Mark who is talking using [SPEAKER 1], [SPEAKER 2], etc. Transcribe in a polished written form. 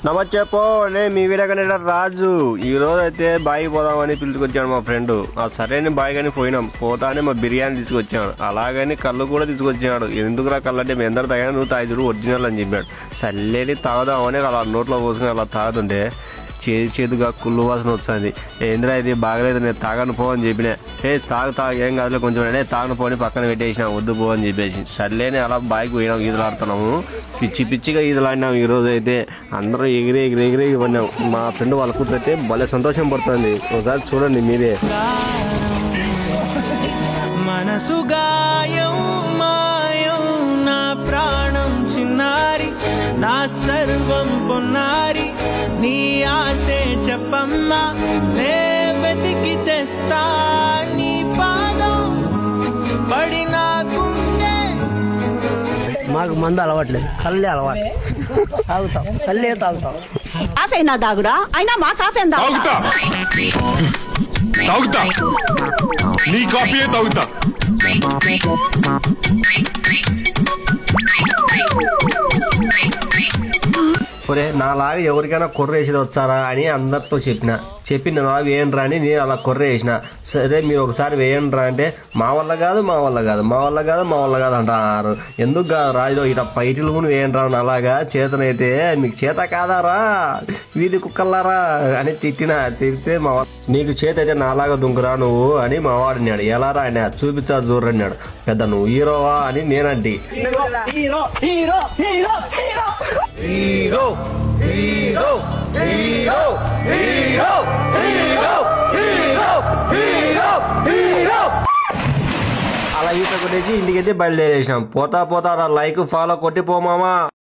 [SPEAKER 1] నమస్తే పో నేను మీ వీడకనే రాజు. ఈ రోజు అయితే బాయి పోదామని పిలుచుకొచ్చాడు మా ఫ్రెండ్. సరే అని బాయి కానీ పోయినాం. పోతానే మా బిర్యానీ తీసుకొచ్చాడు, అలాగని కళ్ళు కూడా తీసుకొచ్చాడు. ఎందుకురా కళ్ళు అంటే మీ అందరు తాగా నువ్వు తాగుడు ఒరిజినల్ అని చెప్పాడు. సర్లేని తాగుదామని అలా నోట్లో పోసుకుని అలా తాగుతుంటే చేదుగా కుళ్ళు వాసన వస్తుంది. ఏంద్రా ఇది బాగలేదు, నేను తాగను పో అని చెప్పిన. తాగు ఏం కాదులే కొంచెం తాగను పోని పక్కన పెట్టేసిన, వద్దు పో అని చెప్పేసి. సర్లేని అలా బాయికి పోయినాం, ఈదులాడుతున్నాము. పిచ్చిగా ఈదులాడినాం. ఈరోజు అయితే అందరూ ఎగిరి పడినాం. మా ఫ్రెండ్ వాళ్ళ కూతురు అయితే భలే సంతోషం పడుతుంది. ఒకసారి చూడండి మీరే.
[SPEAKER 2] మనసు గాయం మాయం నా ప్రాణం చిన్నారి, నా సర్వం పొన్నారి, నీ ఆశే చెప్పమ్మా, నే వెతికి తెస్తా నీ పాదం పడినా కుందే.
[SPEAKER 3] మాకు మందు అలవాట్లేదు, కళ్ళే అలవాటు. తాగుతాం, కళ్ళే తాగుతాం.
[SPEAKER 4] కాఫైనా తాగురా, అయినా మా కాఫీ
[SPEAKER 5] తాగుతా నీ కాఫీయే తాగుతా.
[SPEAKER 1] ఒరే నాలాగా ఎవరికైనా కొర్ర వేసేది వచ్చారా అని అందరితో చెప్పి నాలాగా వేయండిరా అని నేను అలా కొర్ర వేసిన. సరే మీరు ఒకసారి వేయండిరా అంటే మా వల్ల కాదు అంటారు. ఎందుకు కాదు రాజు ఇట్లా పైటిలు కూడా వేయండిరా అని. అలాగా చేతనైతే మీకు చేత కాదారా వీధి కుక్కల్లారా అని తిడితే మా నీకు చేత అయితే నాలాగా దుంకురా నువ్వు అని మా వాడినాడు. ఎలారా ఆయన చూపించా చూడన్నాడు. పెద్ద నువ్వు హీరోవా అని నేనంటి.
[SPEAKER 3] Hero hero hero hero
[SPEAKER 1] hero hero hero hero hero hero hero hero అలా ఈత కొట్టేసి ఇంటికైతే బయలుదేరేసినాం. పోతా లైక్ ఫాలో కొట్టి పో మామా.